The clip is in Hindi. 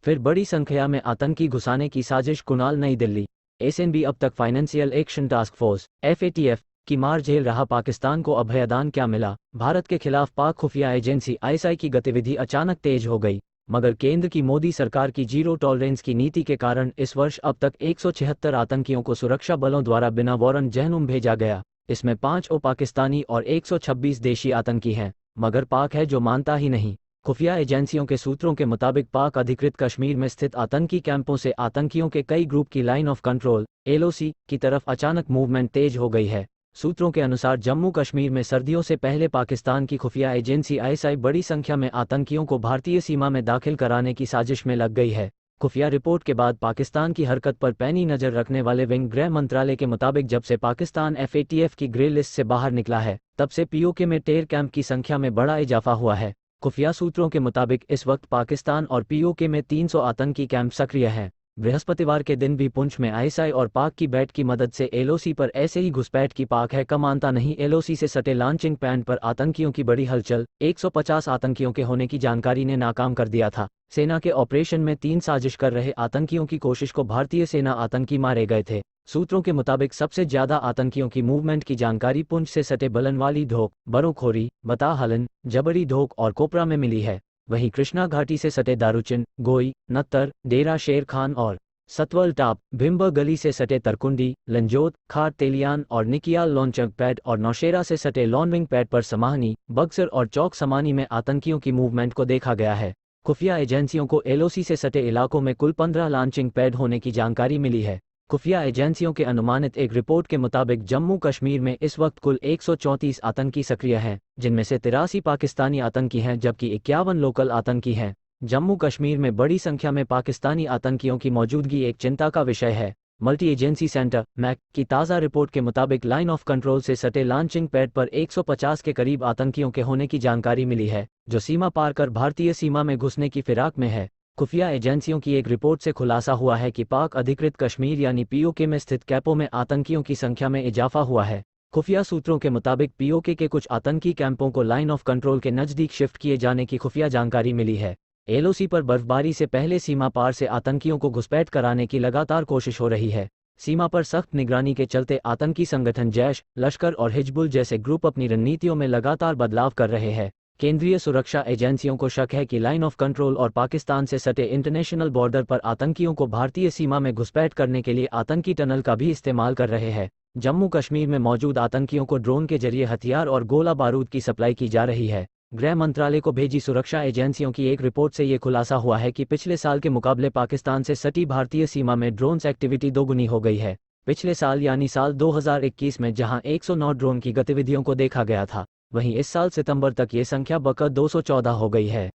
फिर बड़ी संख्या में आतंकी घुसाने की साजिश। कुणाल, नई दिल्ली। एसएनबी अब तक financial action task force FATF की मार झेल रहा पाकिस्तान को अभयदान क्या मिला? भारत के खिलाफ पाक खुफिया एजेंसी आईएसआई की गतिविधि अचानक तेज हो गई, मगर केंद्र की मोदी सरकार की जीरो टॉलरेंस की नीति के कारण इस वर्ष अब तक 176 आतंकियों को सुरक्षा बलों द्वारा बिना वारंट जहनुम भेजा गया। इसमें 5 पाकिस्तानी और 126 देशी आतंकी हैं, मगर पाक है जो मानता ही नहीं। खुफिया एजेंसियों के सूत्रों के मुताबिक पाक अधिकृत कश्मीर में स्थित आतंकी कैंपों से आतंकियों के कई ग्रुप की लाइन ऑफ कंट्रोल एलओसी की तरफ अचानक मूवमेंट तेज हो गई है। सूत्रों के अनुसार जम्मू कश्मीर में सर्दियों से पहले पाकिस्तान की खुफिया एजेंसी आईएसआई बड़ी संख्या में आतंकियों को भारतीय सीमा में दाखिल कराने की साजिश में लग गई है। खुफिया रिपोर्ट के बाद पाकिस्तान की हरकत पर पैनी नजर रखने वाले विंग गृह मंत्रालय के मुताबिक जब से पाकिस्तान एफएटीएफ की ग्रे लिस्ट से बाहर निकला है, तब से पीओके में टेर कैंप की संख्या में बड़ा इजाफा हुआ है। खुफिया सूत्रों के मुताबिक इस वक्त पाकिस्तान और पीओके में 300 आतंकी कैंप सक्रिय हैं। बृहस्पतिवार के दिन भी पुंछ में आईएसआई और पाक की बैट की मदद से एलओसी पर ऐसे ही घुसपैठ की पाक है का मानता नहीं। एलओसी से सटे लॉन्चिंग पैड पर आतंकियों की बड़ी हलचल। 150 आतंकियों के होने की जानकारी ने नाकाम कर दिया था। सेना के ऑपरेशन में 3 साजिश कर रहे आतंकियों की कोशिश को भारतीय सेना आतंकी मारे गए थे। सूत्रों के मुताबिक सबसे ज्यादा आतंकियों की मूवमेंट की जानकारी पुंछ से सटे बलनवाली धोक, बरोखोरी, बताहलन, जबरी धोक और कोपरा में मिली है। वहीं कृष्णा घाटी से सटे दारुचिन, गोई, नत्तर, डेरा शेर खान और सतवल टाप, भिम्बर गली से सटे तरकुंडी, लंजोत, खार तेलियान और निकियाल लॉन्चर पैड और नौशेरा से सटे लॉन्विंग पैड पर समाहनी, बक्सर और चौक समानी में आतंकियों की मूवमेंट को देखा गया है। खुफिया एजेंसियों को एलओसी से सटे इलाकों में कुल 15 लॉन्चिंग पैड होने की जानकारी मिली है। खुफिया एजेंसियों के अनुमानित एक रिपोर्ट के मुताबिक जम्मू कश्मीर में इस वक्त कुल 134 आतंकी सक्रिय हैं, जिनमें से 83 पाकिस्तानी आतंकी हैं जबकि 51 लोकल आतंकी हैं। जम्मू कश्मीर में बड़ी संख्या में पाकिस्तानी आतंकियों की मौजूदगी एक चिंता का विषय है। मल्टी एजेंसी सेंटर मैक की ताज़ा रिपोर्ट के मुताबिक लाइन ऑफ कंट्रोल से सटे लॉन्चिंग पैड पर 150 के करीब आतंकियों के होने की जानकारी मिली है, जो सीमा पार कर भारतीय सीमा में घुसने की फिराक में है। खुफिया एजेंसियों की एक रिपोर्ट से खुलासा हुआ है कि पाक अधिकृत कश्मीर यानी पीओके में स्थित कैंपों में आतंकियों की संख्या में इजाफा हुआ है। खुफिया सूत्रों के मुताबिक पीओके के कुछ आतंकी कैंपों को लाइन ऑफ कंट्रोल के नज़दीक शिफ्ट किए जाने की खुफिया जानकारी मिली है। एलओसी पर बर्फबारी से पहले सीमा पार से आतंकियों को घुसपैठ कराने की लगातार कोशिश हो रही है। सीमा पर सख्त निगरानी के चलते आतंकी संगठन जैश, लश्कर और हिजबुल जैसे ग्रुप अपनी रणनीतियों में लगातार बदलाव कर रहे हैं। केंद्रीय सुरक्षा एजेंसियों को शक है कि लाइन ऑफ कंट्रोल और पाकिस्तान से सटे इंटरनेशनल बॉर्डर पर आतंकियों को भारतीय सीमा में घुसपैठ करने के लिए आतंकी टनल का भी इस्तेमाल कर रहे हैं। जम्मू कश्मीर में मौजूद आतंकियों को ड्रोन के जरिए हथियार और गोला बारूद की सप्लाई की जा रही है। गृह मंत्रालय को भेजी सुरक्षा एजेंसियों की एक रिपोर्ट से ये खुलासा हुआ है कि पिछले साल के मुकाबले पाकिस्तान से सटी भारतीय सीमा में ड्रोन्स एक्टिविटी दोगुनी हो गई है। पिछले साल यानी साल 2021 में जहां 109 ड्रोन की गतिविधियों को देखा गया था, वहीं इस साल सितंबर तक ये संख्या बढ़कर 214 हो गई है।